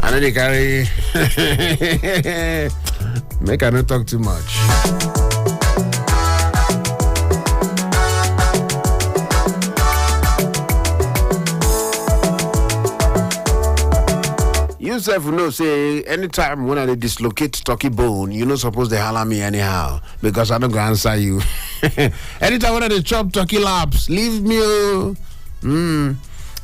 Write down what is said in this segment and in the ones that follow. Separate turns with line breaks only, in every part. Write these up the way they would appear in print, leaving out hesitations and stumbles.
I know they carry. Make I not talk too much. You self know say anytime when I dislocate turkey bone, you not supposed to holler me anyhow because I don't go answer you. Anytime when I chop turkey laps, leave me.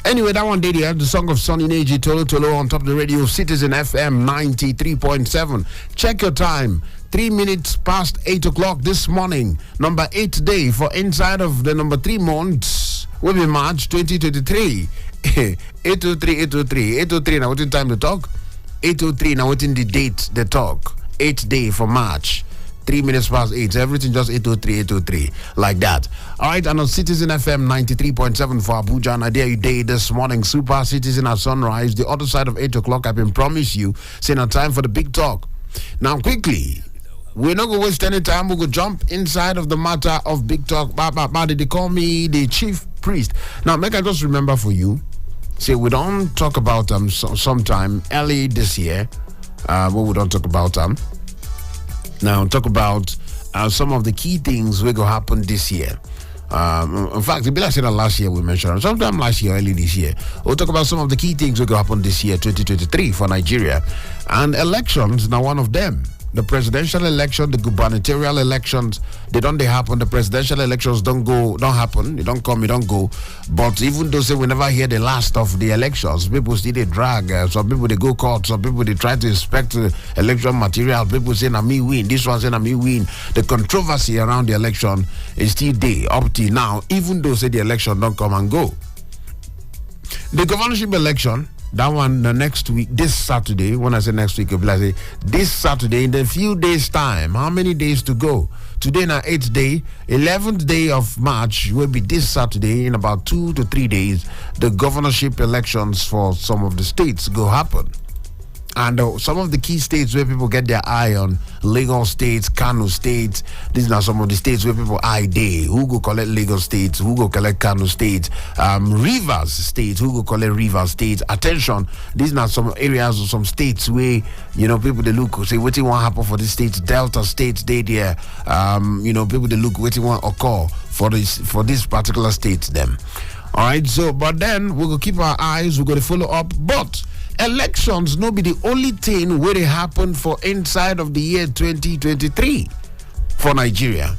Anyway, that one day you have the song of Sonny Neji Tolo Tolo on top of the radio, Citizen FM 93.7. Check your time. 3 minutes past 8 o'clock this morning. Number 8 day for inside of the number 3 months will be March 2023. 803. Now, what's time to talk? 803. Now, what's the date the talk? 8th day for March. 3 minutes past 8. Everything just 803. Like that. All right. And on Citizen FM 93.7 for Abuja. And I dare you day this morning. Super Citizen at sunrise. The other side of 8 o'clock. I've been promised you. Saying now time for the big talk. Now, quickly. We're not going to waste any time. We're going to jump inside of the matter of big talk. They call me the chief priest. Now, make I just remember for you. See, we don't talk about sometime early this year. What we don't talk about now talk about some of the key things will go happen this year. In fact, it'll be like I said last year we mentioned sometime last year, early this year. We'll talk about some of the key things will go happen this year, 2023 for Nigeria, and elections. Now, one of them. The presidential election, the gubernatorial elections, they happen. The presidential elections don't happen. They don't come, they don't go. But even though say we never hear the last of the elections, people still they drag. Some people they go court. Some people they try to inspect the election material. People say na me win. This one say na me win. The controversy around the election is still there up till now. Even though say the election don't come and go. The governorship election. That one the next week, this Saturday. When I say next week, I say this Saturday in a few days' time. How many days to go? Today now 8th day, 11th day of March will be this Saturday. In about 2 to 3 days, the governorship elections for some of the states go happen. And some of the key states where people get their eye on, Lagos State, Kano State. These are some of the states where people eye day. Who go collect Lagos State? Who go collect Kano State? Rivers State. Who go collect Rivers State? Attention, these are some areas or some states where, people they look, say, what you want happen for this state? Delta State, they there. People they look, what you want occur for this particular state, them. All right, so, but then we're going to keep our eyes, we're going to follow up, but elections no be the only thing where they happen for inside of the year 2023 for Nigeria.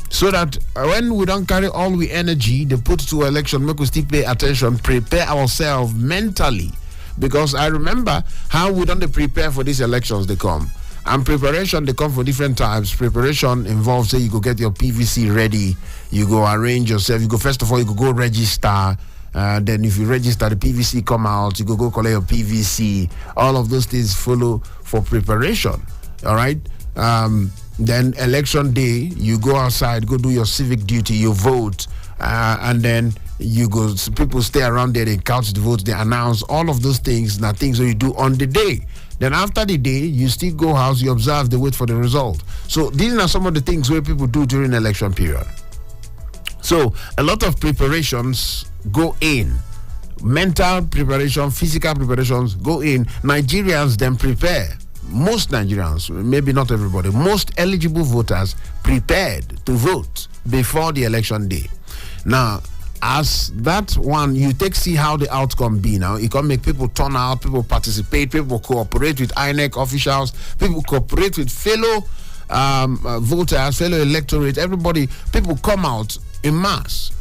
So that when we don't carry all the energy they put to election, make us still pay attention, prepare ourselves mentally. Because I remember how we don't prepare for these elections they come. And preparation, they come for different types. Preparation involves, say, you go get your PVC ready, you go arrange yourself, you go, first of all, you go register. Then if you register, the PVC come out, you go collect your PVC. All of those things follow for preparation. All right. Then election day, you go outside, go do your civic duty, you vote, and then you go. People stay around there, they count the votes, they announce all of those things. Now things that you do on the day. Then after the day, you still go house, you observe, they wait for the result. So these are some of the things where people do during the election period. So a lot of preparations go in. Mental preparation, physical preparations go in. Nigerians then prepare. Most Nigerians, maybe not everybody, most eligible voters prepared to vote before the election day. Now, as that one, you see how the outcome be now. It can make people turn out, people participate, people cooperate with INEC officials, people cooperate with fellow voters, fellow electorate, everybody, people come out in mass.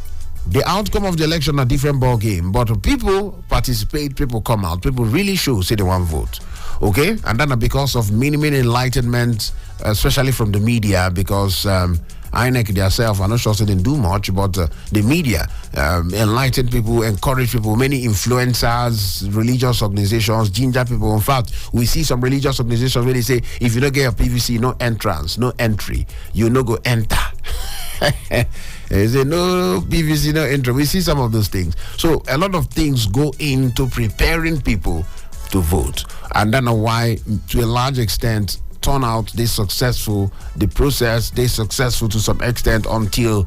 The outcome of the election a different ball game, but people participate, people come out, people really show, say they want vote. Okay? And then because of many enlightenment, especially from the media, because INEC themselves, I'm not sure they didn't do much, but the media enlighten people, encourage people, many influencers, religious organizations, ginger people. In fact, we see some religious organizations where they say, if you don't get your PVC, no entrance, no entry, you no go enter. They say no PVC, no entry. We see some of those things. So a lot of things go into preparing people to vote. And then why, to a large extent, turnout, they successful, the process, they successful to some extent until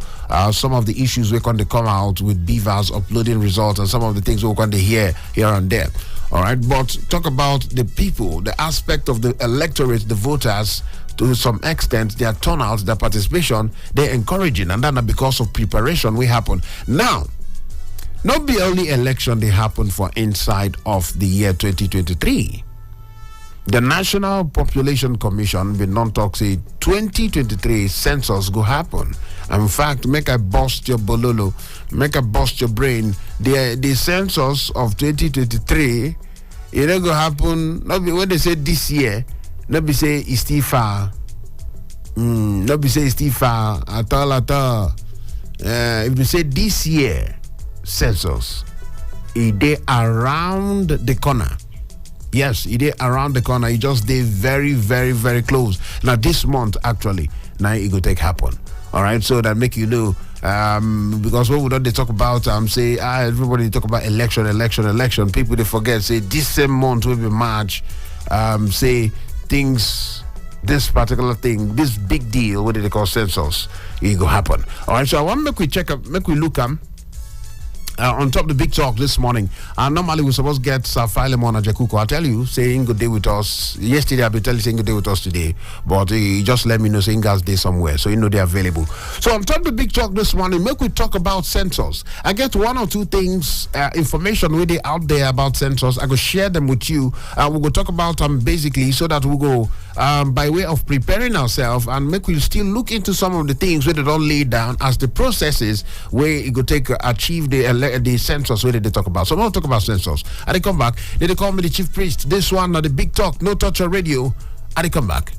some of the issues we're going to come out with beavers uploading results and some of the things we're going to hear and there. All right, but talk about the people, the aspect of the electorate, the voters. To some extent, their turnout, their participation, they're encouraging, and then because of preparation, we happen now. Not the only election they happen for inside of the year 2023. The National Population Commission been non-talk say 2023 census go happen. In fact, make I bust your bololo, make I bust your brain. The census of 2023, it don't go happen. Not be when they say this year. Not be say it's still far. Not be say it's still far at all. If you say this year census, it day around the corner. Yes, it is around the corner. It just did very, very, very close. Now this month actually, now it go take happen. All right, so that make you know. Because what we don't they talk about say everybody talk about election. People they forget say this same month will be March. Say things, this particular thing, this big deal, what do they call census, it go happen. All right, so I want make we look on top of the big talk this morning. Normally we're supposed to get Sir Philemon Ajakuko. I'll tell you, saying good day with us. Yesterday I'll be telling you saying good day with us today. But he just let me know saying guys day somewhere. So you know they're available. So on top of the big talk this morning, make we talk about census. I get one or two things, information really out there about census. I go share them with you. We'll go talk about basically so that we'll go by way of preparing ourselves and make we still look into some of the things where they don't lay down as the processes where it go take achieve the census where they talk about. So I'm going to talk about census. And they come back. They call me the chief priest. This one, the big talk, no touch on radio. And they come back.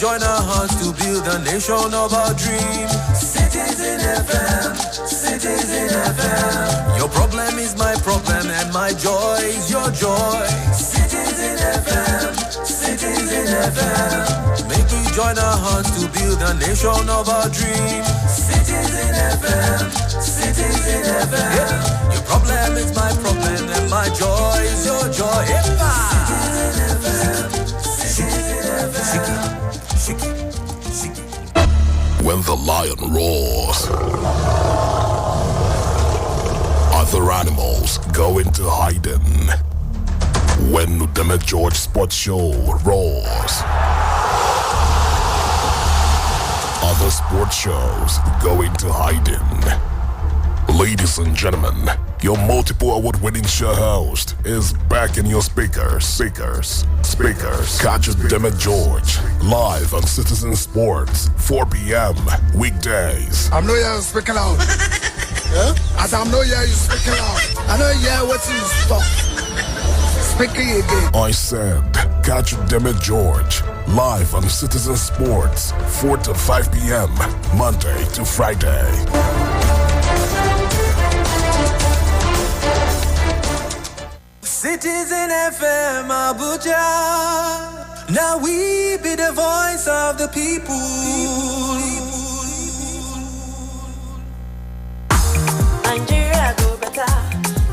Join our hearts to build a nation of our dreams. Citizen FM, Citizen FM. Your problem is my problem and my joy is your joy. Citizen FM, Citizen FM. Make we join our hearts to build a nation of our dreams. Citizen FM, Citizen FM. Yeah. Your problem is my problem and my joy is your joy. Citizen FM, Citizen FM.
When the lion roars, other animals go into hiding. When Udeme George Sports Show roars, other sports shows go into hiding. Ladies and gentlemen, your multiple award-winning show host is back in your speakers. Catch Udeme George live on Citizen Sports, 4 p.m. weekdays.
I'm not here speaking loud. Yeah? As I'm not here, you speaking loud. I know hear what you stop. Speaking again.
I said, catch Udeme George live on Citizen Sports, 4 to 5 p.m. Monday to Friday.
Citizen FM Abuja. Now we be the voice of the people.
Nigeria go better.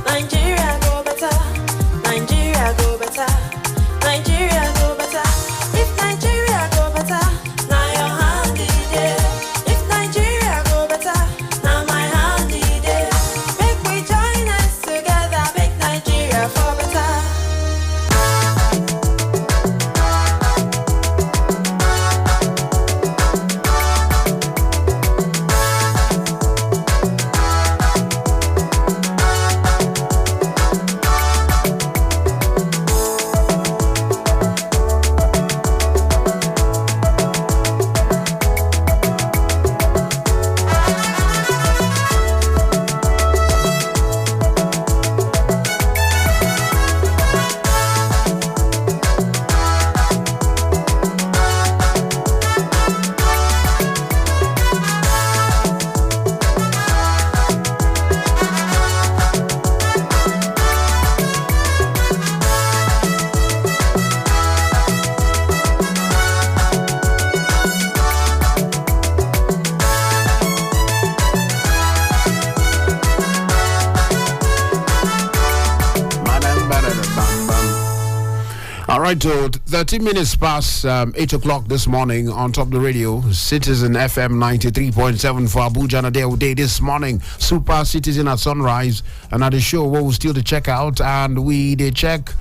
Nigeria go better. Nigeria go better. Nigeria go better. If Nigeria go better, now your hand is there. If Nigeria go better, now my hand is there. Make we join us together, make Nigeria for better.
right, so 13 minutes past 8 o'clock this morning on top of the radio, Citizen FM 93.7 for Abuja and a day this morning. Super Citizen at sunrise. And at the show, what we still to check out, and we they check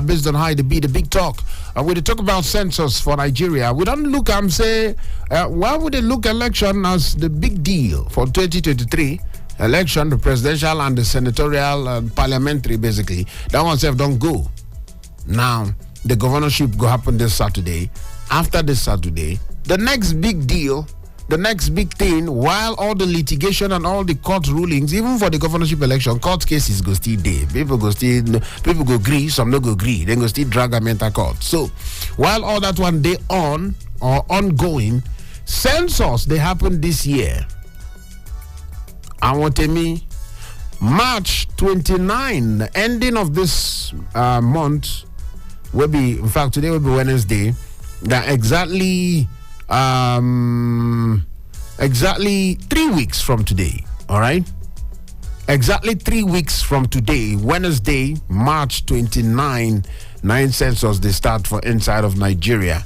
based on how it be the big talk. We they talk about census for Nigeria. We don't look and say, why would they look election as the big deal for 2023? Election, the presidential and the senatorial and parliamentary, basically. That one self don't go. Now, the governorship go happen this Saturday. After this Saturday, the next big deal, the next big thing, while all the litigation and all the court rulings, even for the governorship election, court cases go still there. People go agree, some no go agree. Then go still drag them into court. So, while all that one day on or ongoing, census they happen this year. I want to me March 29, the ending of this month will be, in fact, today will be Wednesday. That exactly 3 weeks from today. All right, exactly 3 weeks from today, Wednesday, March 29, 9 census they start for inside of Nigeria.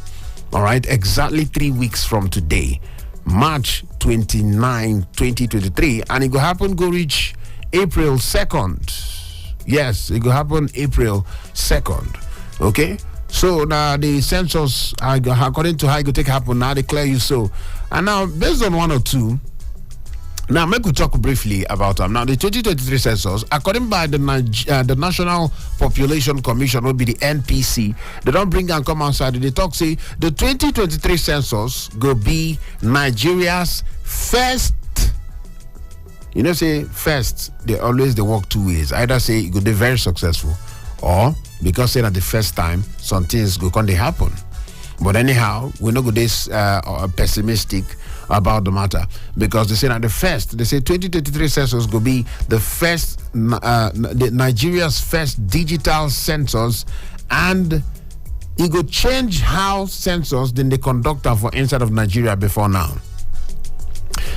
All right, exactly 3 weeks from today, March 29, 2023, and it will happen go reach April 2nd. Yes, it will happen April 2nd. Okay, so now the census, according to how it will take happen, now declare you so. And now, based on one or two, now make we talk briefly about them. Now, the 2023 census, according by the National Population Commission, will be the NPC. They don't bring and come outside. They talk, say, the 2023 census will be Nigeria's first. You know, say first, they work two ways. Either say it could be very successful, or because say that the first time, some things go can they happen. But anyhow, we're not this pessimistic about the matter, because they say that the first, they say 2023 census will be the first, Nigeria's first digital census, and it will change how census then they conduct for inside of Nigeria before now.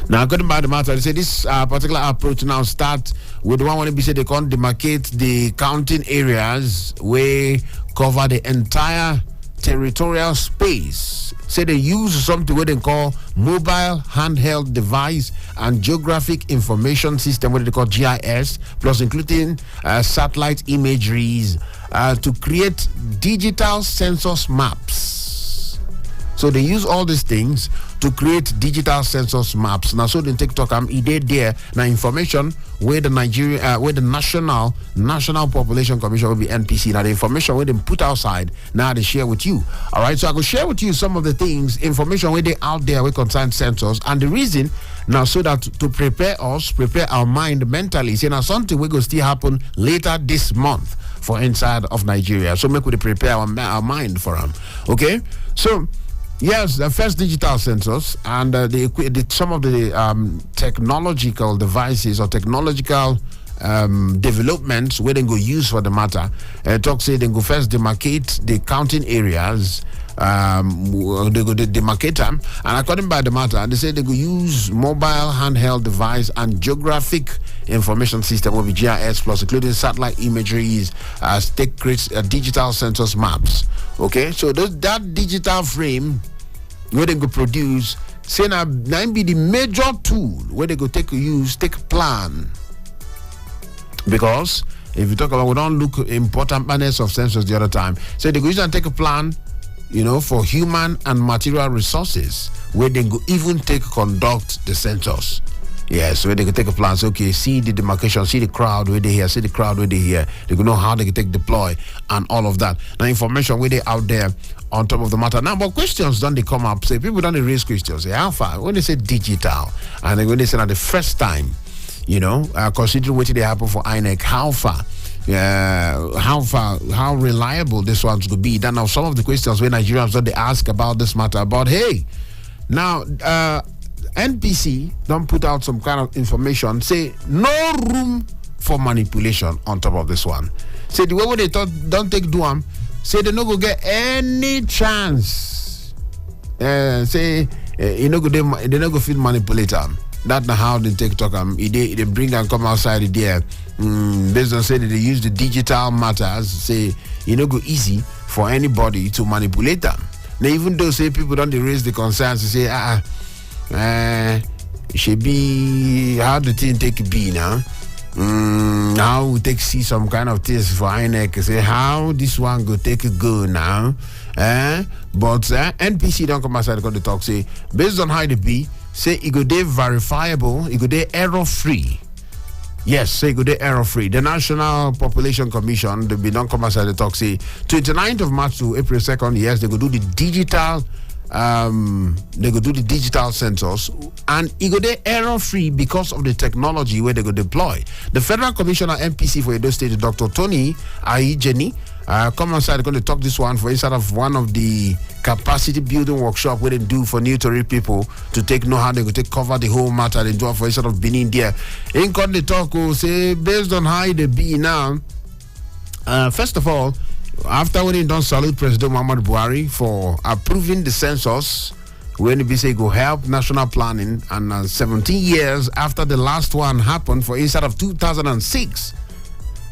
Now, according by the matter, they say this particular approach now start with the one when they say they can't demarcate the counting areas where cover the entire territorial space. Say they use something what they call mobile handheld device and geographic information system, what they call GIS, plus including satellite imageries to create digital census maps. So they use all these things to create digital census maps. Now, so the TikTok did there now information where the National Population Commission will be NPC. Now the information where they put outside, now they share with you. All right, so I will share with you some of the things, information where they out there, we concern census, and the reason now so that to prepare our mind mentally. See now something will go still happen later this month for inside of Nigeria. So make we prepare our mind for them. Okay, so. Yes, the first digital census and some of the technological devices or technological developments where they go use for the matter. Talk say they go first demarcate the counting areas. They go demarcate them, and according by the matter, they say they go use mobile handheld device and geographic information system will be GIS plus including satellite imageries as take creates digital census maps. Okay, so that digital frame where they go produce, say now be the major tool where they go take plan. Because if you talk about, we don't look important panels of census the other time. So they go use and take a plan, for human and material resources where they go even conduct the census. Yes, where they can take a plan. So, okay, see the demarcation, see the crowd where they here, see the crowd where they here. They can know how they can take deploy and all of that. Now, information where they out there on top of the matter. Now, but questions don't they come up? Say people don't raise questions. Say how far? When they say digital, and when they say that the first time, considering what they happen for INEC, how far? How reliable this one's could be. Then now some of the questions where Nigerians don't they ask about this matter about now NPC don't put out some kind of information, say no room for manipulation on top of this one. Say the way they don't take Duam, say they no go get any chance. Say they no go feel manipulate them. That na how they take talk. They bring and come outside there. Based on say that they use the digital matters. Say go easy for anybody to manipulate them. Now even though say people don't raise the concerns to say it should be how the thing take be now. Now we take see some kind of things for INEC say how this one go take a go now. But NPC don't come outside because they talk say based on how they be say it go dey verifiable, it go dey error free. Yes, say it go dey error free. The National Population Commission they be don't come outside the talk say 29th of March to April 2nd. Yes, they go do the digital. They go do the digital census and it go dey error free because of the technology where they go deploy. The Federal Commissioner NPC for Edo State, Dr. Tony Aijeni, come outside going to talk this one for inside of one of the capacity building workshop where they do for new Tory people to take know how they go take cover the whole matter and do it for inside of Benin there. In the talk say based on how they be now. First of all, after when he done salute President Muhammad Buhari for approving the census, when he say go help national planning, and 17 years after the last one happened for inside of 2006,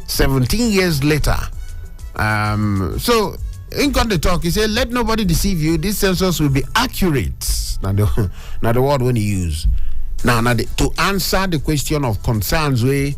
17 years later. So in the talk, he said, let nobody deceive you. This census will be accurate. Now the word when he use. Now to answer the question of concerns where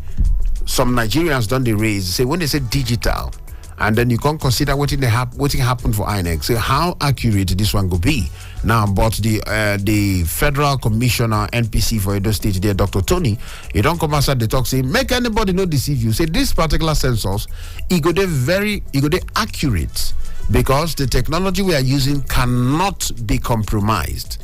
some Nigerians don't they raise, say when they say digital, and then you can consider what happened for INEC. So how accurate this one could be. Now, but the Federal Commissioner NPC for Edo State there, Dr. Tony, he don't come outside the talk say, make anybody not deceive you. Say this particular census, it go dey accurate because the technology we are using cannot be compromised.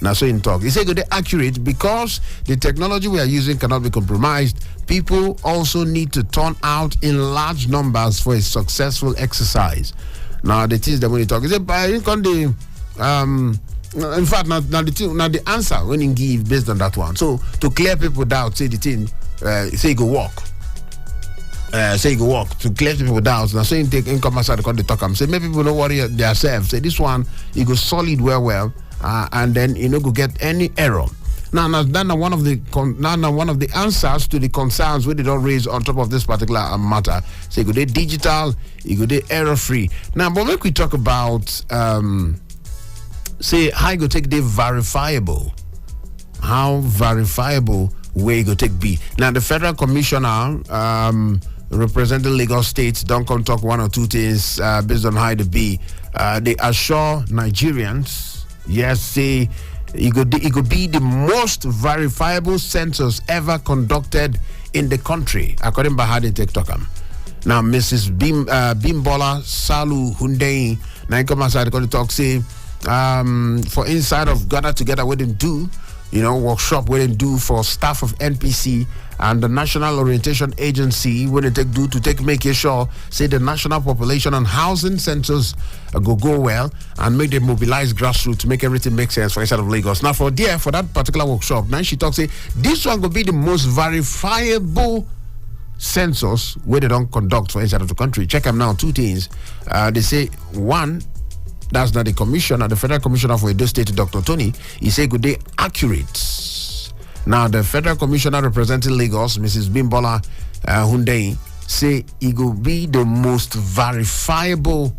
Now, so in talk, he said they're accurate because the technology we are using cannot be compromised. People also need to turn out in large numbers for a successful exercise. Now, the things that when he talk, he said, in fact, now the answer when he give based on that one. So to clear people doubt, say the thing, say go walk. Say go walk to clear people doubts. Now, so you take income outside the talk. Say maybe people don't worry themselves. Say this one, it go solid well. And then go get any error. Now one of the answers to the concerns we did not raise on top of this particular matter. So you go digital, you go error free. Now, but make we talk about say how you go take the verifiable. How verifiable way you go take be. Now the Federal Commissioner representing Lagos State don't come talk one or two things based on how it be. They assure Nigerians. Yes, say it could be the most verifiable census ever conducted in the country, according to how they take talk. Now, Mrs. Bimbola Salu Hundei, now come outside the talk say, for inside of Gather Together, what they do, workshop where they do for staff of NPC and the National Orientation Agency when they make sure say the national population and housing census go well and make them mobilize grassroots to make everything make sense for inside of Lagos. Now for that particular workshop, now she talks say this one will be the most verifiable census where they don't conduct for inside of the country. Check them now, two things. They say one, that's not the commissioner, the Federal Commissioner for Edo State, Dr. Tony. He said good day accurate. Now the Federal Commissioner representing Lagos, Mrs. Bimbola Hundei, say it will be the most verifiable.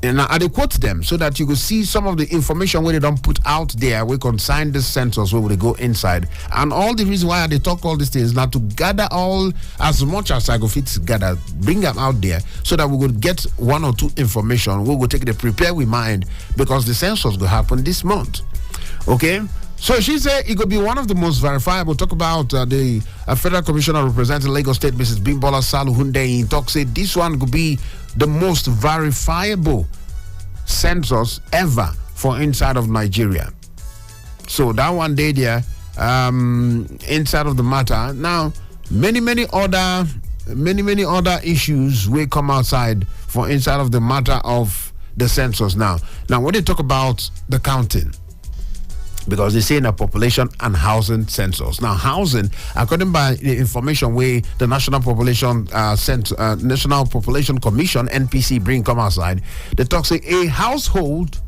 And I quote them so that you could see some of the information where they don't put out there. We consign the census where they go inside, and all the reason why they talk all these things now to gather all as much as I go fit gather, bring them out there so that we will get one or two information. We will take the prepare with mind because the census will happen this month. Okay. So she said it could be one of the most verifiable. Talk about the Federal Commissioner representing Lagos State, Mrs. Bimbola Salu Hundei. Talk say this one could be the most verifiable census ever for inside of Nigeria. So that one day there, inside of the matter. Now, many other issues will come outside for inside of the matter of the census. Now when they talk about the counting, because they say in a population and housing census. Now, housing, according by the information where the National Population National Population Commission (NPC) come outside, they talk say a household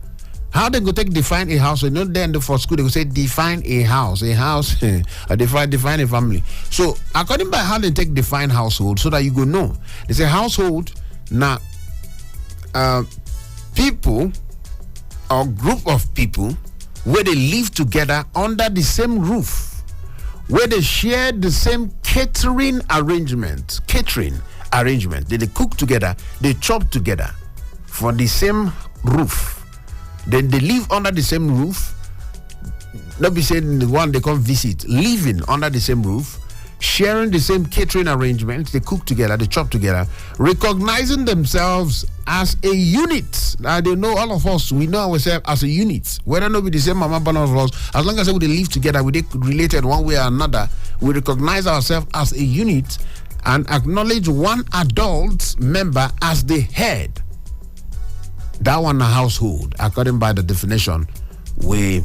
How they go take define a house? You know, then for school they go say define a house, define a family. So according by how they take define household, so that you go know. They say household now people or group of people where they live together under the same roof, where they share the same catering arrangement. They cook together, they chop together for the same roof. Then they live under the same roof. Not be saying the one they come visit, living under the same roof, sharing the same catering arrangements. They cook together, they chop together, recognizing themselves as a unit. Now they know, all of us, we know ourselves as a unit. Whether not be the same mama born of us, as long as we live together, we related one way or another, we recognize ourselves as a unit and acknowledge one adult member as the head. That one a household, according by the definition we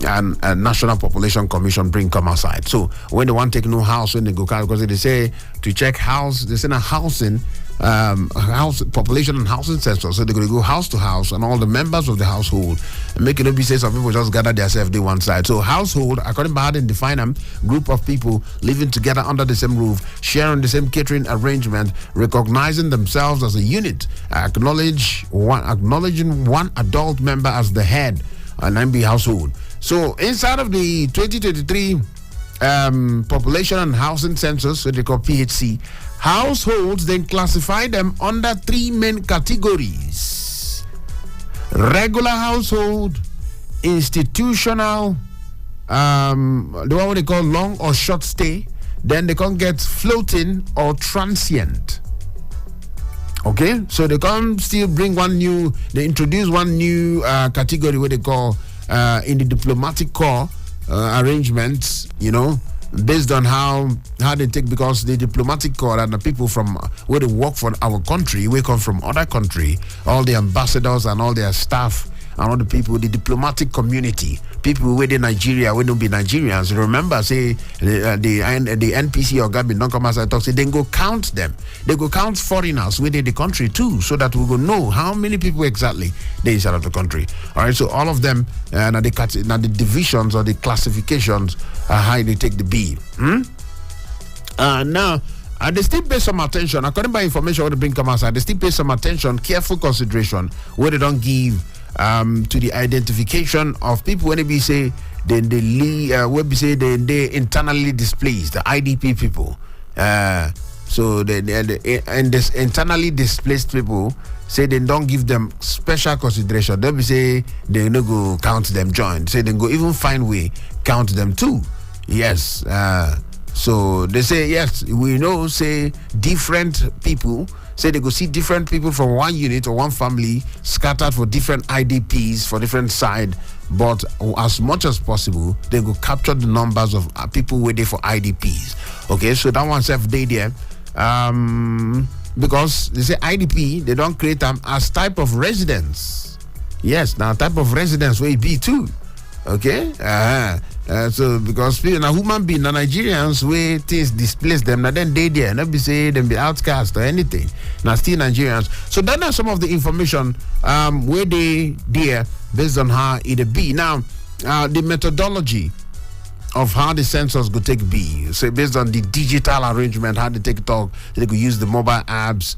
and National Population Commission bring come outside. So when they want to take no house, when they go, because they say to check house, they say a housing, house population and housing census. So they're going to go house to house and all the members of the household, and make it not be say some people just gather themselves to one side. So household, according by how they define them, group of people living together under the same roof, sharing the same catering arrangement, recognizing themselves as a unit, acknowledging one adult member as the head, and then be household. So inside of the 2023 population and housing census, what they call PHC, households then classify them under three main categories: regular household, institutional, the one they call long or short stay, then they can get floating or transient. Okay, so they can still bring they introduce one new category, what they call in the diplomatic corps arrangements, based on how they take, because the diplomatic corps and the people from where they work for our country, we come from other country, all the ambassadors and all their staff and all the people, the diplomatic community, people within Nigeria, we don't be Nigerians. Remember, say the NPC or Gabi don't come as I talk, say then go count them. They go count foreigners within the country too, so that we will know how many people exactly they inside of the country. All right, so all of them now the divisions or the classifications are how they take the B. Now. They still pay some attention, according by information what they bring come outside, they still pay some attention, careful consideration, where they don't give to the identification of people when they be say they internally displaced, the IDP people. So and this internally displaced people, say they don't give them special consideration. They be say they no go count them join. Say they go even find way count them too. Yes. So they say, yes, we know, say different people, say they go see different people from one unit or one family scattered for different IDPs for different side, but as much as possible, they go capture the numbers of people waiting for IDPs. Okay, so that one self day there. Because they say IDP, they don't create them as type of residence. Yes, now type of residence will be too. Okay, so because people now human being, now Nigerians where things displace them, now then they there, not be say them be outcast or anything. Now still Nigerians. So that are some of the information where they there based on how it be. Now the methodology of how the census go take be. So based on the digital arrangement, how they take talk, they could use the mobile apps.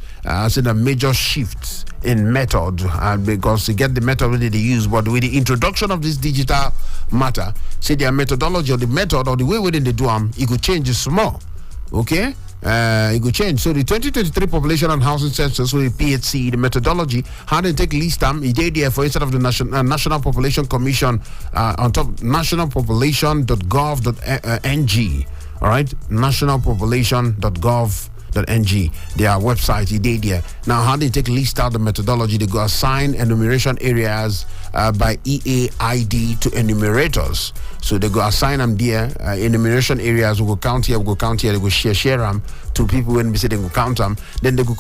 So the major shifts in method, because to get the method they use, but with the introduction of this digital matter, say their methodology or the method or the way within they do them, it could change small. Okay? It could change. So the 2023 population and housing census, so the PHC, the methodology, how they take list them, it did there for instead of the National Population Commission on top nationalpopulation.gov.ng. All right, nationalpopulation.gov.ng, their website, it did there. Now, how they take list out the methodology, they go assign enumeration areas by EAID to enumerators. So they go assign them there, enumeration areas, we go count here, they go share them to people when we say they go count them. Then they go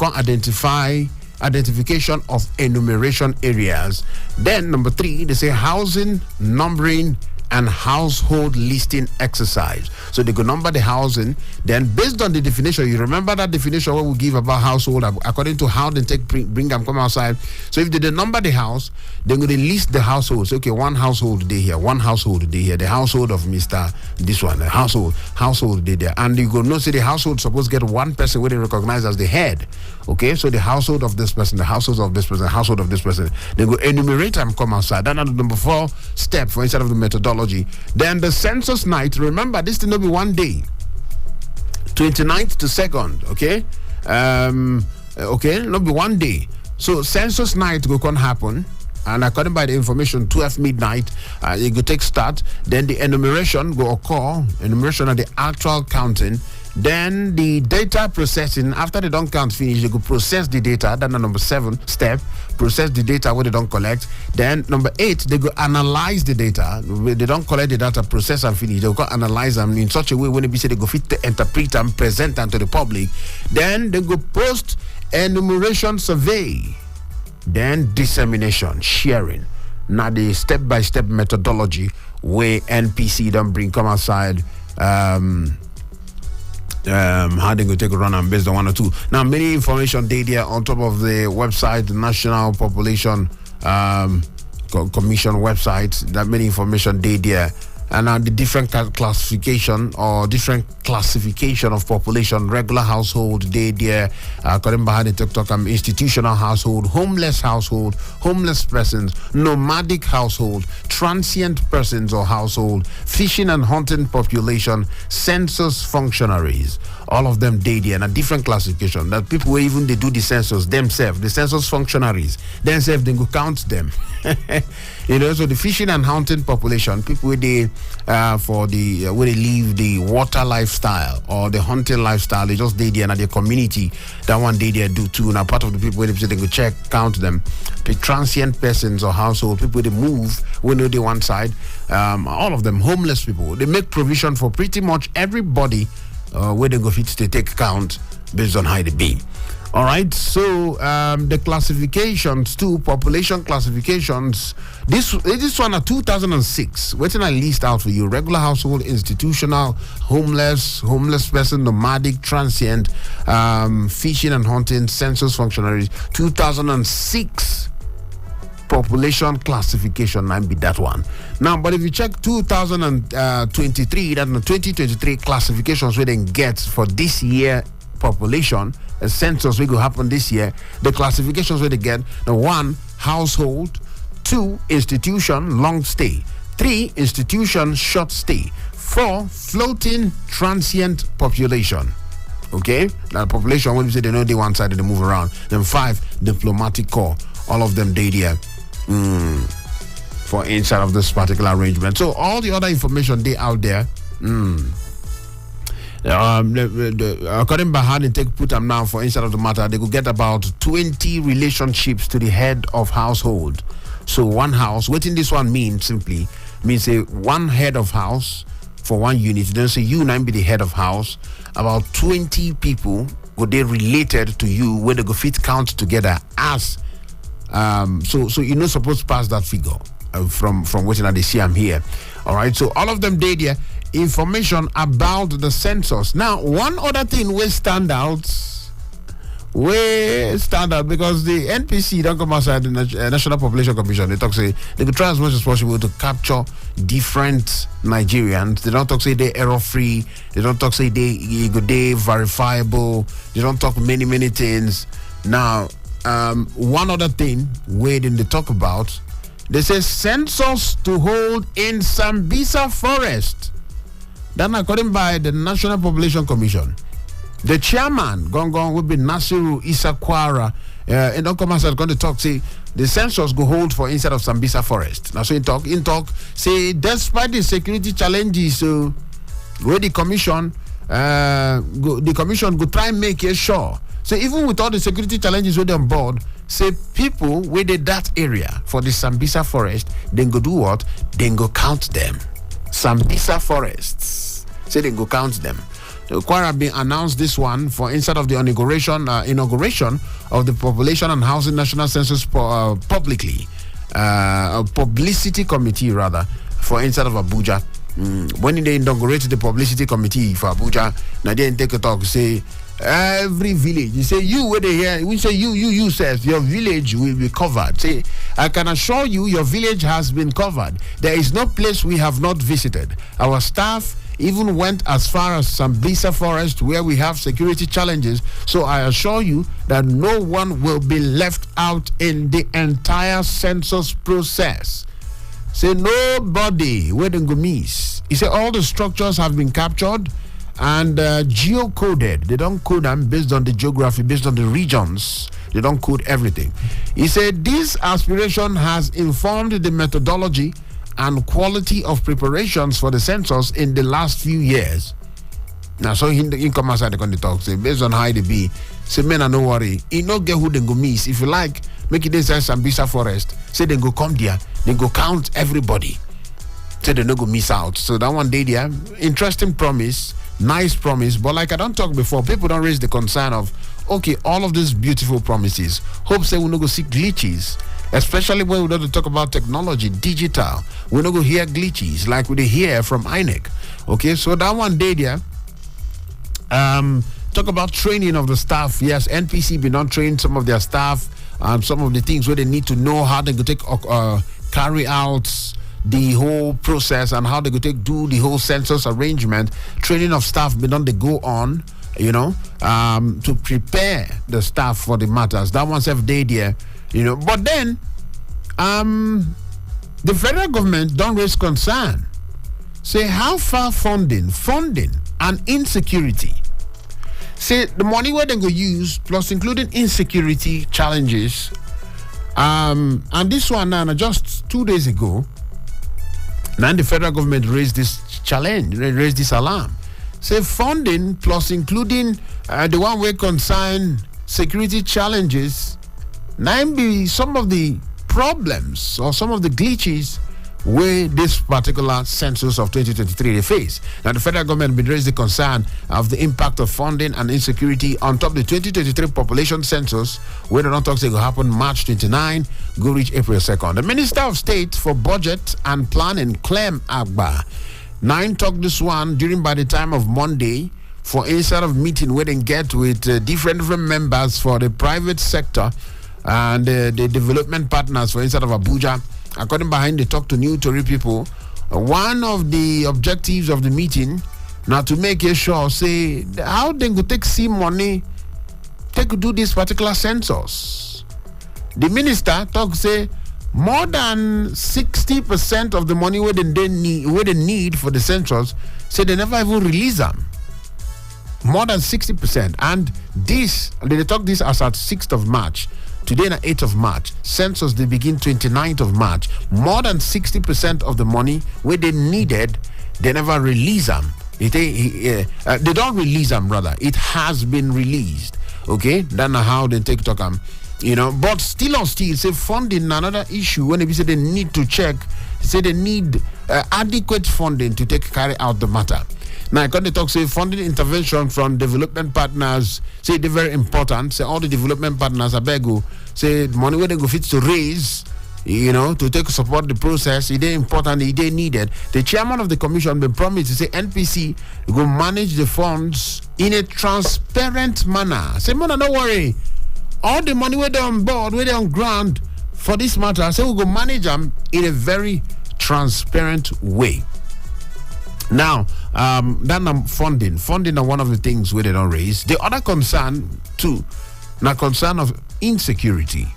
identification of enumeration areas. Then number 3, they say housing numbering and household listing exercise. So they go number the housing. Then based on the definition, you remember that definition what we give about household according to how they bring them come outside. So if they number the house, they're going to list the households. Okay, one household day here, one household day here, the household of Mr. This one, the household day there. And you go no say the household supposed to get one person where they recognize as the head. Okay, so the household of this person, the household of this person, the household of this person, they go enumerate them come outside. That's the number 4 step for instead of the methodology. Then the census night, remember this will not be one day, 29th to 2nd, okay? Not be one day. So census night go can happen, and according by the information, 12 midnight, it go take start. Then the enumeration go occur, enumeration of the actual counting. Then the data processing, after they don't count finish, they go process the data. That's the number 7 step. Process the data where they don't collect. Then number 8, they go analyze the data. They don't collect the data, process and finish. They go analyze them in such a way when they say they go fit to interpret and present them to the public. Then they go post enumeration survey. Then dissemination, sharing. Now the step-by-step methodology where NPC don't bring come outside. How they go take a run and based on 1 or 2. Now many information data on top of the website, the National Population Commission website. That many information data. And now the different classification of population, regular household, data, according to the TikTok, institutional household, homeless persons, nomadic household, transient persons or household, fishing and hunting population, census functionaries. All of them data and a different classification. That people where even they do the census themselves, the census functionaries themselves, they go count them. So the fishing and hunting population, people where they where they live the water lifestyle or the hunting lifestyle, they just did there and their community. That one day they do too. Now part of the people where they go check, count them. The transient persons or household, people they move, we know they one side. All of them, homeless people. They make provision for pretty much everybody where they go fit to take count based on how they be. All right, so the classifications too, population classifications. This one are 2006. Waiting I list out for you: regular household, institutional, homeless person, nomadic, transient, fishing and hunting, census functionaries. 2006 population classification might be that one. Now, but if you check 2023, that's the 2023 classifications we then get for this year population. A census will happen this year. The classifications where they get: the 1, household; 2, institution, long stay; 3, institution, short stay; 4, floating transient population. Okay, that population when you say they know they one side they move around. Then 5, diplomatic corps. All of them data for inside of this particular arrangement. So all the other information they out there. According by how they put them now for inside of the matter, they could get about 20 relationships to the head of household. So one house, what in this one means simply means a one head of house for one unit. Then say you now be the head of house. About 20 people go they related to you where they go fit count together as so you're not supposed to pass that figure from what they see I'm here. All right, so all of them data information about the census. Now, one other thing will stand out because the NPC don't come outside the National Population Commission. They talk say they could try as much as possible to capture different Nigerians. They don't talk say they error free. They don't talk say they verifiable. They don't talk many things. Now, one other thing where they talk about, they say census to hold in Sambisa Forest. Then according by the National Population Commission, the chairman Gong will be Nasiru Isakwara. And don't come outside going to talk say the census go hold for inside of Sambisa Forest. Now so in talk say despite the security challenges where the commission go try and make it sure. So even with all the security challenges with on board, say people within that area for the Sambisa Forest, then go do what? Then go count them. Sambisa Forests. Say they go count them. The Kwara being announced this one for instead of the inauguration of the Population and Housing National Census publicly. Publicity committee rather. for inside of Abuja. When they inaugurated the publicity committee for Abuja, now they take a talk, say every village. You say you where they here. We say you says your village will be covered. Say I can assure you your village has been covered. There is no place we have not visited. Our staff even went as far as Sambisa Forest where we have security challenges. So I assure you that no one will be left out in the entire census process. Say nobody where they go miss. He said all the structures have been captured and geocoded. They don't code them based on the geography, based on the regions. They don't code everything. He said this aspiration has informed the methodology and quality of preparations for the census in the last few years. Now, so in come outside the talk, say based on how they be, say men are no worry. You no get who they go miss. If you like, make it inside Sambisa Forest. Say they go come there, they go count everybody. Say they no go miss out. So that one day there, interesting promise, nice promise. But like I don't talk before, people don't raise the concern of okay, all of these beautiful promises. Hope say we no go see glitches. Especially when we don't talk about technology, digital. We're not going to hear glitches like we hear from INEC. Okay, so that one day there, talk about training of the staff. Yes, NPC been not trained some of their staff, some of the things where they need to know how they could carry out the whole process and how they could do the whole census arrangement. Training of staff been on the go on, to prepare the staff for the matters. That one's day there. But then the federal government don't raise concern. Say how far funding and insecurity. Say the money where they go use plus including insecurity challenges. And this one now just 2 days ago, now the federal government raised this challenge, raised this alarm. Say funding plus including the one where concern security challenges. Now be some of the problems or some of the glitches where this particular census of 2023 they face. Now the federal government will raise the concern of the impact of funding and insecurity on top of the 2023 population census, where the non-talks will happen March 29, go reach April 2nd. The Minister of State for Budget and Planning, Clem Agba, 9 talked this one during by the time of Monday for inside of meeting where they get with different members for the private sector and the development partners for inside of Abuja. According behind the talk to New Tory people, one of the objectives of the meeting now to make sure say how they go take see money take do this particular census. The minister talk say more than 60% of the money where they need for the census, say they never even release them. More than 60%, and this they talk this as at 6th of March. Today, the 8th of March, census they begin 29th of March. More than 60% of the money where they needed, they never release them. They don't release them, rather. It has been released. Okay, that's how they take talk. But still, say funding another issue. When they say they need to check, say they need adequate funding to carry out the matter. Now, when they talk, say funding intervention from development partners, say they're very important. Say all the development partners are begu. Say money where they go fit to raise, to support the process. It is important. It is needed. The chairman of the commission been promised to say NPC will manage the funds in a transparent manner. Say, man, don't worry. All the money where they're on board, where they're on ground for this matter, say we go manage them in a very transparent way. Now, that funding are one of the things where they don't raise. The other concern too, now concern of insecurity.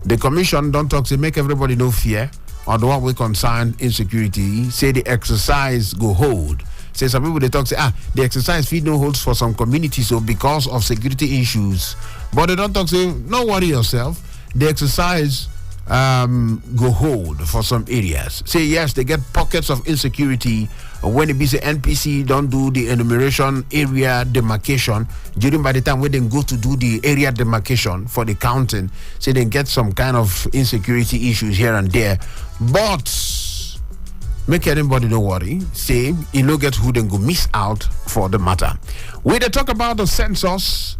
The commission don't talk to make everybody no fear, or the one we concern insecurity. Say the exercise go hold. Say some people they talk say the exercise feed no holds for some communities so because of security issues. But they don't talk say no worry yourself. The exercise go hold for some areas. Say yes, they get pockets of insecurity when it be say NPC don't do the enumeration area demarcation during by the time when they go to do the area demarcation for the counting. Say they get some kind of insecurity issues here and there. But make anybody don't worry. Say you no get who then go miss out for the matter. We they talk about the census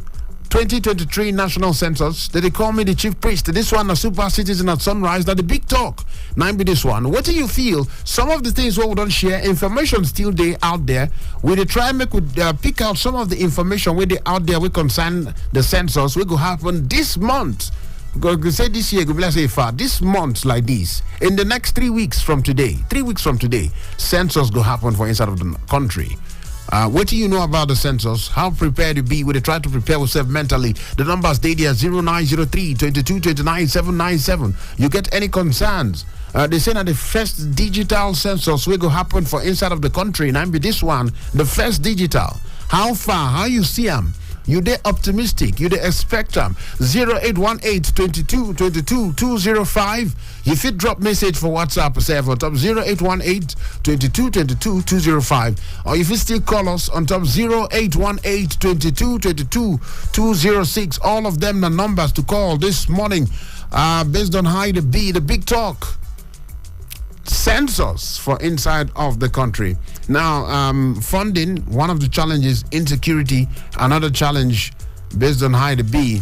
2023 national census. They call me the chief priest. This one, a super citizen at sunrise. That the big talk. Nine be this one. What do you feel? Some of the things what we don't share, information still they out there. We dey try make we pick out some of the information where they out there. We concern the census. We go happen this month. Go say this year. Go be like say far this month like this. In the next 3 weeks from today, census go happen for inside of the country. What do you know about the census? How prepared you be? We try to prepare ourselves mentally. The numbers they there 0903 22 29 797. You get any concerns? They say that the first digital census will go happen for inside of the country. And be this one, the first digital. How far? How you see them? You they optimistic? You they expect them? 0818 22 22 205. You fit drop message for WhatsApp say on top 0818 22 22 205. Or if you still call us on top 0818 22 22 206. All of them the numbers to call this morning. Based on how the big talk. Census for inside of the country. Now, funding, one of the challenges, insecurity, another challenge based on how the be.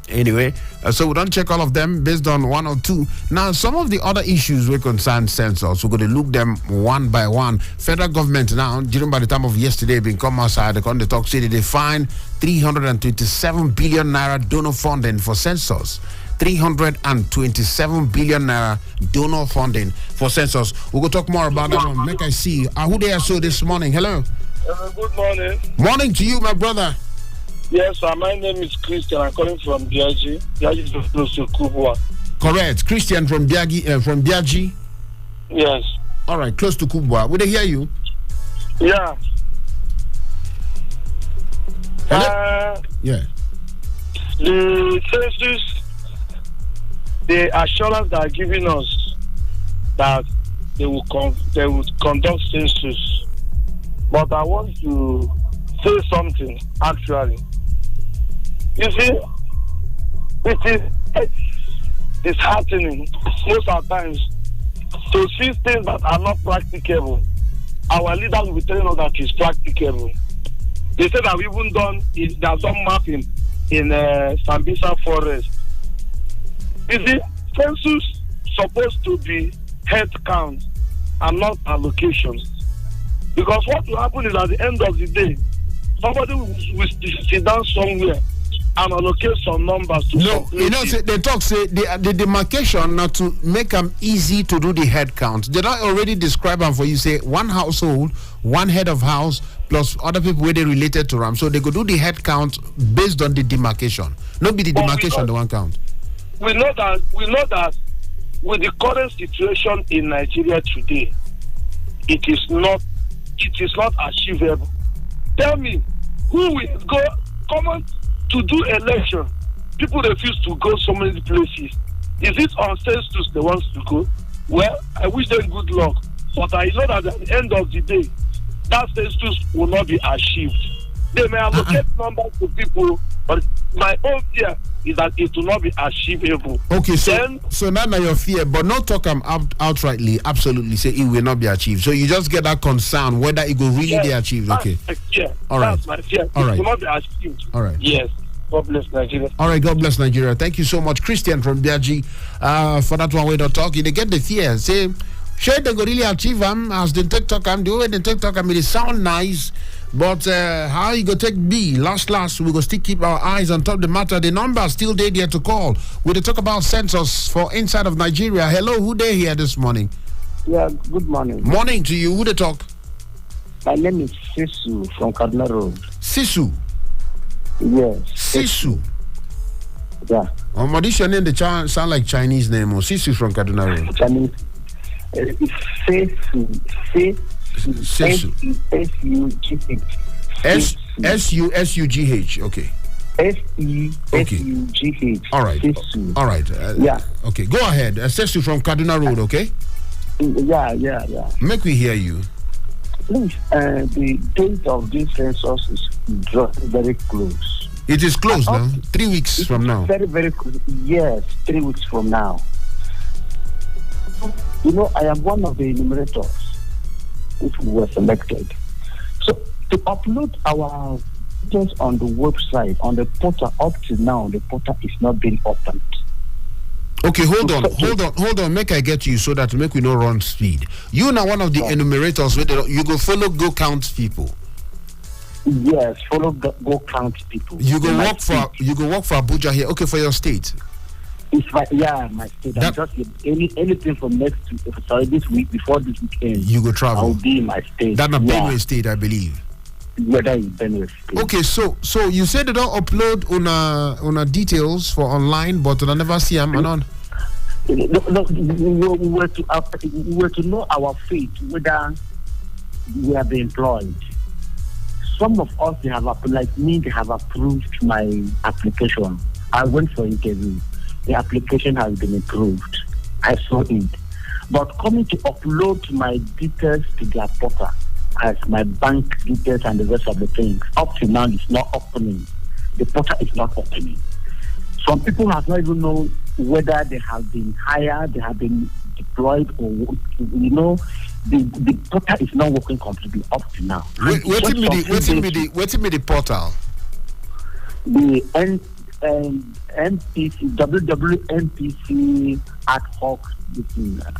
Anyway, so we don't check all of them based on one or two. Now, some of the other issues we concern census, we're going to look them one by one. Federal government now, during by the time of yesterday, been come outside, they come to talk city, they find 327 billion naira donor funding for census. 327 billion naira donor funding for census. We'll go talk more about that one. Make I see. Who they are so this morning? Hello.
Good morning.
Morning to you, my brother.
Yes, sir. My name is Christian. I'm calling from Biagi. Biagi is close to Kubwa.
Correct. Christian from Biagi.
Yes.
All right, close to Kubwa. Will they hear you?
Yeah.
Hello? Yeah.
The census, the assurance they are giving us that they will conduct census. But I want to say something actually. You see, it is happening most of the times to see things that are not practicable. Our leaders will be telling us that it's practicable. They said that we even they have done mapping in Sambisa Forest. You see, census supposed to be head count and not allocations. Because what will happen is at the end of the day, somebody will sit down somewhere and allocate some numbers to
no, you know, they talk say the demarcation not to make them easy to do the head count. They don't already describe them for you. Say one household, one head of house plus other people where they related to them. So they go do the head count based on the demarcation. Not be the demarcation the one count.
We know that with the current situation in Nigeria today, it is not achievable. Tell me, who will come on to do election? People refuse to go so many places. Is it on census they want to go? Well, I wish them good luck. But I know that at the end of the day, that census will not be achieved. They may allocate numbers to people, but my own fear is that it will not be achievable.
Okay, so now your fear, but not talk outrightly, absolutely say it will not be achieved. So you just get that concern whether it will really be achieved. Okay.
Yeah.
All right.
That's my fear.
All right.
It will not be achieved.
All right.
Yes. God bless Nigeria.
All right, God bless Nigeria. Thank you so much, Christian from Biagi, for that one way to talk. They get the fear. Say, sure, they go really achieve them as the TikTok I'm doing. The TikTok it sound nice, but how you go take B? Last, we go still keep our eyes on top of the matter. The number still there to call. We to talk about census for inside of Nigeria. Hello, who they here this morning?
Yeah, good morning.
Morning to you. Who they talk?
My name is Sisu from Kaduna Road.
Sisu.
Yes.
Sisu.
Yeah.
Oh, this your name? The sound like Chinese name. Or Sisu from Kaduna Road.
Chinese. It's Sisu.
S-U-S-U-G-H. Okay.
S-E-S-U-G-H.
All right.
Sisu.
All right.
Yeah.
Okay. Go ahead. Sisu from Kaduna Road. Okay.
Yeah.
Make me hear you.
Please, the date of this census is very close.
It is close now. 3 weeks from now.
Very, very close. Yes, 3 weeks from now. You know, I am one of the enumerators which were selected. So to upload our details on the website, on the portal, up to now, the portal is not being opened.
Okay, hold on. Make I get you so that make we no run speed. You now one of the enumerators where you go follow, go count people.
Yes, follow, go count people.
You go work for Abuja here. Okay, for your state.
It's my state. I'm just anything from this week, before this weekend.
You go travel.
I'll be in my state.
That's a Benue state, I believe.
Whether in Benue state.
Okay, so you said they don't upload on details for online, but I never see them on.
No, we were to know our fate, whether we are being employed. Some of us, they have approved my application. I went for interview. The application has been approved. I saw it. But coming to upload my details to their portal, as my bank details and the rest of the things, up to now it's not opening. The portal is not opening. Some people have not even known whether they have been hired, they have been deployed, or the portal is not working completely up to now.
What's the portal?
The NPC WWNPC ad hoc.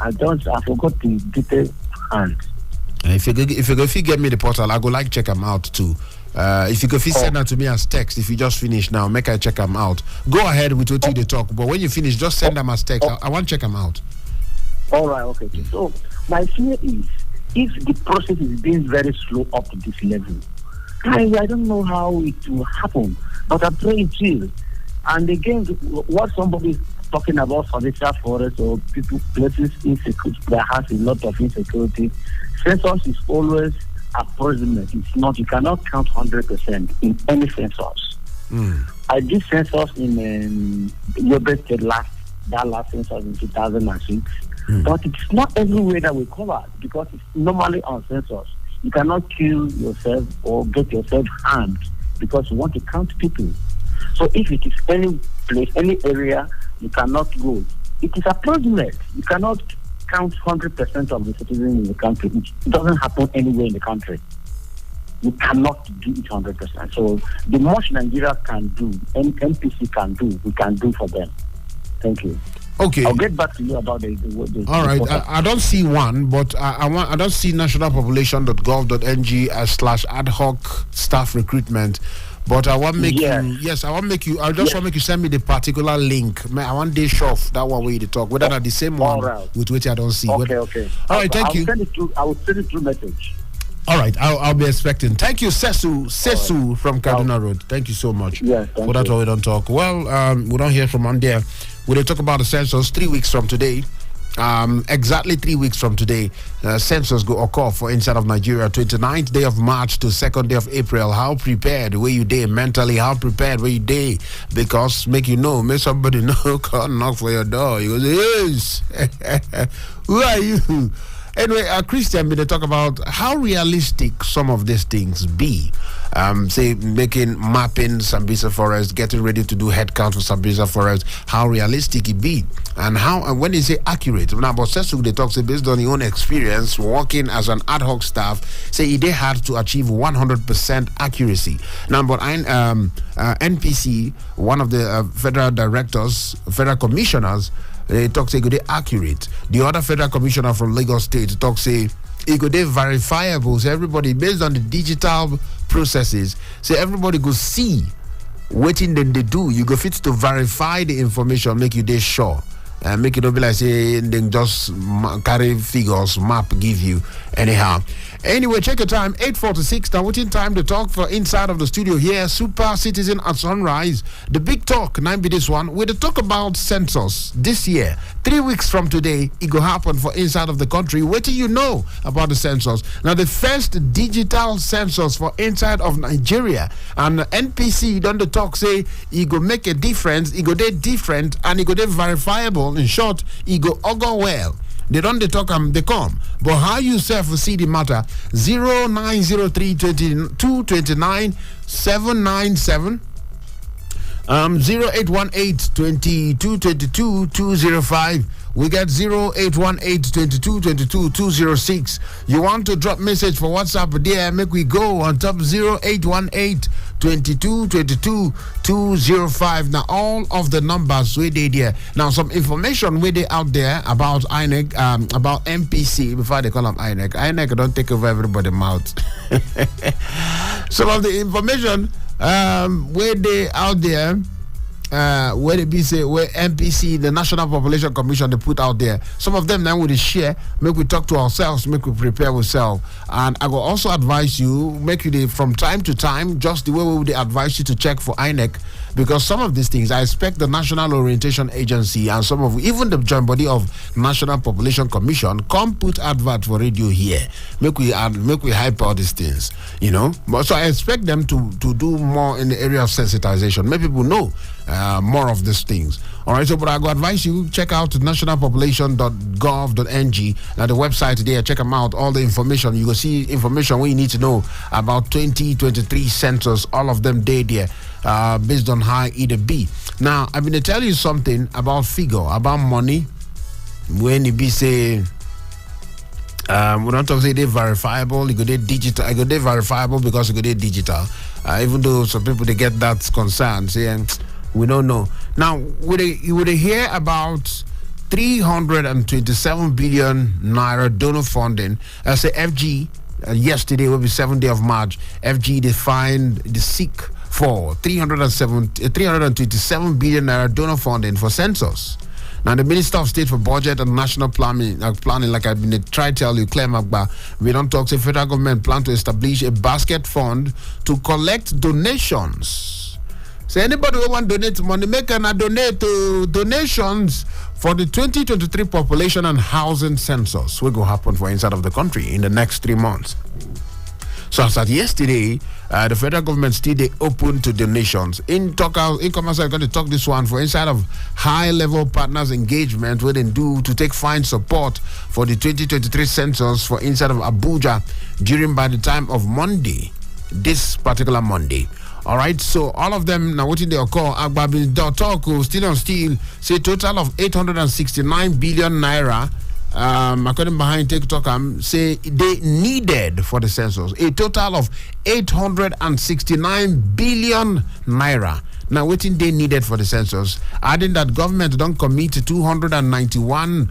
I forgot the details. And
if you get me the portal, I go check them out too. If you send that to me as text, if you just finish now, make I check them out. Go ahead with what they talk, but when you finish, just send them as text. I want to check them out.
All right, okay. So my fear is, if the process is being very slow up to this level, I don't know how it will happen, but I pray it will. And again, what somebody is talking about Salvation Forest or places insecurity that has a lot of insecurity, census is always approximate. It's not, you cannot count 100% in any census. I did census in Yobe State last census in 2006. But it's not everywhere that we cover, because it's normally on census. You cannot kill yourself or get yourself harmed because you want to count people. So if it is any place, any area, you cannot go. It is approximate. You cannot count 100% of the citizens in the country. It doesn't happen anywhere in the country. You cannot do it 100%. So the most Nigeria can do, NPC can do, we can do for them. Thank you.
Okay.
I'll get back to you about the
all right. I don't see one, but I don't see nationalpopulation.gov.ng/ad hoc staff recruitment. But I want make you. Yes, I want make you. I just want make you send me the particular link. I want they show that one way to talk. Whether not the same one with which I don't see.
Okay.
All right. Thank you.
I will send it through message.
All right, I'll be expecting. Thank you, Sesu from Kaduna Road. Thank you so much.
Yes,
for that. We don't talk. Well, we don't hear from on there. We'll talk about the census 3 weeks from today. Exactly 3 weeks from today, census go occur for inside of Nigeria, 29th day of March to 2nd day of April. How prepared were you day mentally? How prepared were you day? Because make somebody know, come knock for your door. You go, yes. Who are you? Anyway, Christian, we talk about how realistic some of these things be. Say mapping Sambisa Forest, getting ready to do head count for Sambisa Forest, how realistic it be, and how and when they say accurate. Now, but Sesu, they talk based on your own experience working as an ad hoc staff, say they had to achieve 100% accuracy. Now, but NPC, one of the federal commissioners, they talk say they accurate. The other federal commissioner from Lagos State talk say it could be verifiable. So everybody based on the digital processes, so everybody go see what in them they do. You go fit to verify the information, make you they sure. And make it not be like say then just carry figures, map give you anyhow. Anyway, check your time, 8:46. Now, waiting time to talk for inside of the studio here. Super Citizen at Sunrise. The big talk, 9 be this one. We're to talk about census this year. 3 weeks from today, it will happen for inside of the country. What do you know about the census? Now, the first digital census for inside of Nigeria. And NPC done the talk say it go make a difference, it go there different, and it go there verifiable. In short, it go go well. They don't talk they come. But how you self see the matter? 0903 229 797 0818 22 205. We get 0818 22 206. You want to drop message for WhatsApp there? Make we go on top 0818 22 22 205. Now all of the numbers where they there. Now some information where they out there about INEC, about MPC before they call them INEC. INEC don't take over everybody's mouth. Some of the information where they out there. Where they be say where MPC, the National Population Commission, they put out there. Some of them now we share, make we talk to ourselves, make we prepare ourselves. And I will also advise you, make you from time to time, just the way we would advise you to check for INEC, because some of these things I expect the National Orientation Agency and some of even the joint body of National Population Commission come put advert for radio here. Make we hype all these things, you know. So I expect them to do more in the area of sensitization. Make people know more of these things. All right, so but I go advise you check out nationalpopulation.gov.ng. Now the website there, check them out. All the information you will see information what you need to know about 2023 census. All of them there based on how it be. Now I'm going to tell you something about figure, about money. When it be say. We don't talk say they verifiable, you go they digital. I go they verifiable because you go they digital. Even though some people they get that concern, saying we don't know. Now you would hear about 327 billion naira donor funding. I say FG yesterday will be 7th day of March. FG defined the seek for 327 billion naira donor funding for census. Now, the Minister of State for Budget and National Planning, like I've been trying to tell you, Claire Magba, we don't talk to federal government plan to establish a basket fund to collect donations. So anybody who want to donate money, make an donate to donations for the 2023 population and housing census, will go happen for inside of the country in the next 3 months. So as at yesterday, the federal government still they open to donations. In commerce, I'm going to talk this one for inside of high-level partners engagement where they do to take fine support for the 2023 census for inside of Abuja during by the time of Monday, this particular Monday. All right, so all of them now what they call Agbabi talk still on steel say total of 869 billion naira. According behind TikTok, say they needed for the census a total of 869 billion naira. Now, what they needed for the census, adding that government don't commit to 291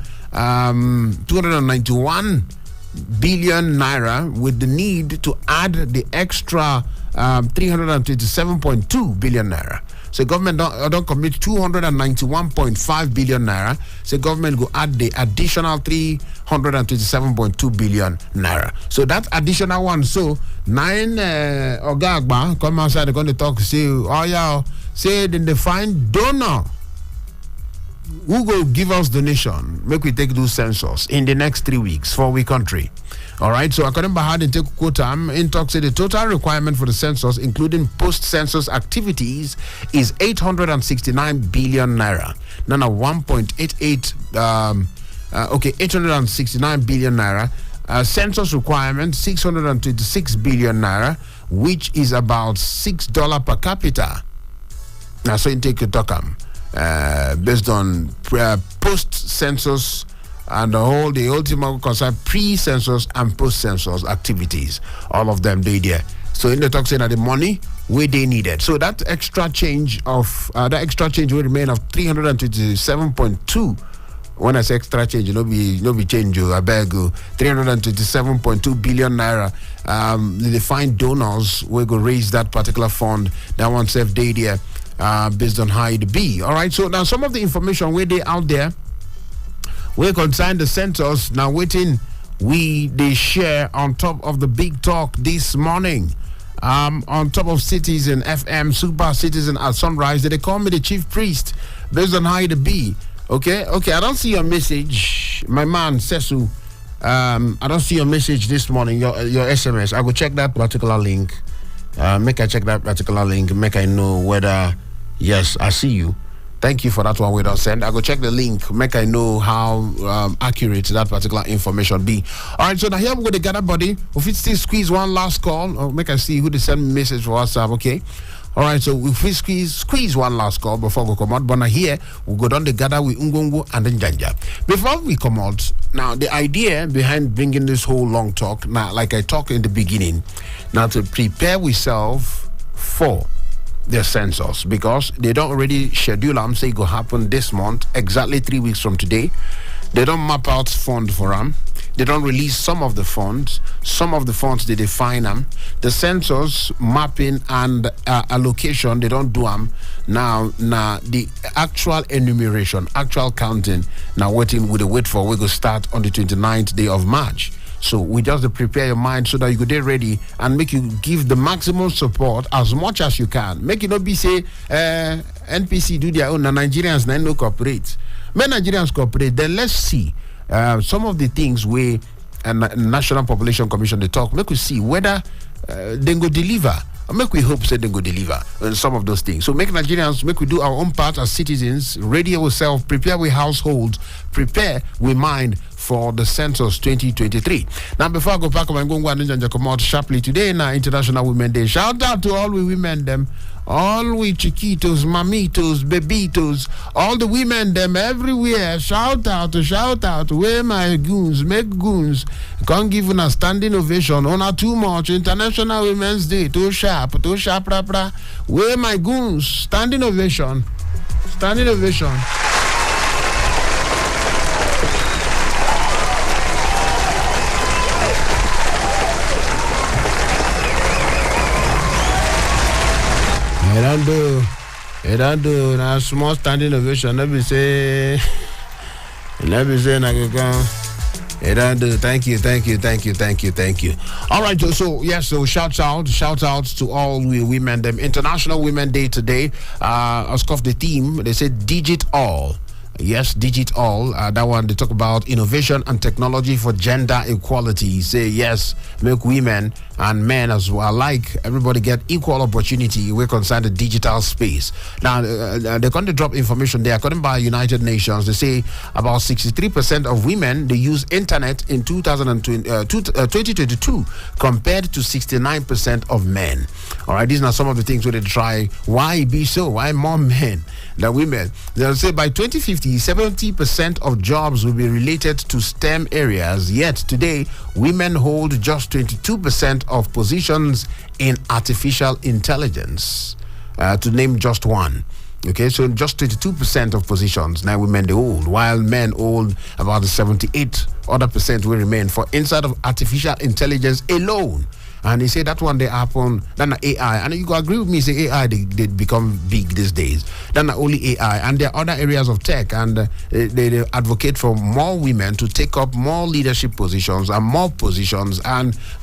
billion naira with the need to add the extra 327.2 billion naira. So government don't commit 291.5 billion naira. So government go add the additional 327.2 billion naira. So that additional one, so 9 Ogagba come outside, they're going to talk, say, oh yeah, say then they find donor who go give us donation, make we take those census in the next 3 weeks for we country. All right, so according to Bahad and take quota, in talk say the total requirement for the census, including post-census activities, is 869 billion naira. Now 1.88, 869 billion naira. Census requirement 626 billion naira, which is about $6 per capita. Now, so in take a talk based on post-census and the ultimate concern pre-census and post-census activities. All of them they there. So in the talk saying that the money where they needed. So that extra change will remain of 327.2. When I say extra change, no be change. I beg you. 327.2 billion naira. They find donors will go raise that particular fund. That one self day there. Based on how it be. All right, so now some of the information where they out there we concern the census now waiting they share on top of the big talk this morning, on top of Citizen FM, Super Citizen at Sunrise. They call me the chief priest based on how it be. Okay, I don't see your message, my man Sesu. I don't see your message this morning, your SMS. I will check that particular link. Make I check that particular link, make I know whether yes, I see you. Thank you for that one we don't send. I go check the link, make I know how accurate that particular information be. All right, so now here we go to gather body. If it's still squeeze one last call, or make I see who they send message for WhatsApp, okay? All right, so if we squeeze one last call before we come out, but now here we go down the gather with Ungongo and then Janja. Before we come out, now the idea behind bringing this whole long talk, now like I talked in the beginning, now to prepare ourselves for the census, because they don't already schedule them, say it will happen this month, exactly 3 weeks from today. They don't map out fund for them. They don't release some of the funds. Some of the funds, they define them. The census mapping and allocation, they don't do them. Now, the actual enumeration, actual counting, now waiting with the wait for, we go start on the 29th day of March. So we just prepare your mind so that you go there ready and make you give the maximum support as much as you can. Make it not be say NPC do their own and Nigerians no cooperate. When Nigerians cooperate, then let's see some of the things we and National Population Commission they talk. Make we see whether they go deliver. Make we hope that they go deliver some of those things. So make Nigerians, make we do our own part as citizens, ready ourselves, prepare with households, prepare with mind for the census 2023. Now, before I go back, I'm going to come out sharply today in International Women's Day. Shout out to all we women, them. All we chiquitos, mamitos, bebitos, all the women them everywhere. Shout out, where my goons, make goons. Can't give a standing ovation. On too much. International Women's Day, too sharp, rap. Where my goons, standing ovation. It don't do now small standing ovation. Let me say it don't do. Thank you. All right, so yes, so shout outs to all we women. Them International Women Day today. Of the theme, they say digit all. Yes, digit all. That one they talk about innovation and technology for gender equality. Say yes, make women and men as well alike. Everybody get equal opportunity. We're concerned the digital space. Now they're going to drop information there. According by United Nations, they say about 63% of women they use internet in 2022 compared to 69% of men. All right, these are some of the things where they try. Why be so? Why more men than women? They'll say by 2050. 70% of jobs will be related to STEM areas, yet today women hold just 22% of positions in artificial intelligence, to name just one. Okay, so just 22% of positions now women they hold, while men hold about 78 other percent will remain for inside of artificial intelligence alone. And he said that one they happen, then the AI. And you go agree with me, say AI, they become big these days. Then not only AI, and there are other areas of tech, and they advocate for more women to take up more leadership positions and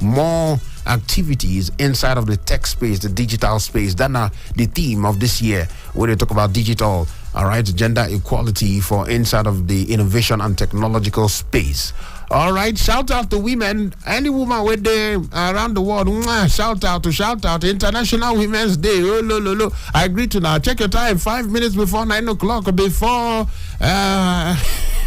more activities inside of the tech space, the digital space. That's the theme of this year, where they talk about digital, all right, gender equality for inside of the innovation and technological space. All right, shout out to women. Any woman with them around the world, shout out. International Women's Day. Oh, lo. I agree to now. Check your time. 5 minutes before 9 o'clock. Before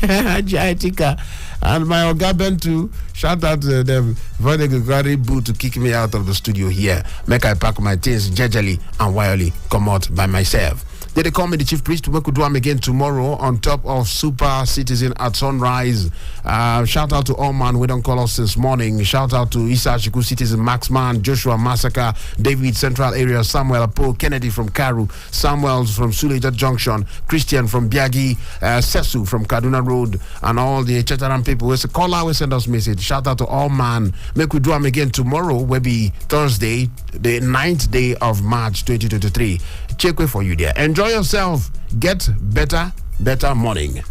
Jaitika and my Ogaben too. Shout out to them for the very boot to kick me out of the studio here. Make I pack my things gingerly and wildly come out by myself. They call me the chief priest to work with them again tomorrow on top of Super Citizen at sunrise. Shout out to all man we don't call us since morning. Shout out to Isa Chiku Citizen, Maxman, Joshua Massacre, David Central Area, Samuel Paul Kennedy from Karu, Samuels from Suleja Junction, Christian from Biagi, Sesu from Kaduna Road, and all the Chetaram people. We say call out, we send us message. Shout out to all man. Make we do them again tomorrow, will be Thursday, the 9th day of March 2023. Check way for you there. Enjoy yourself. Get better morning.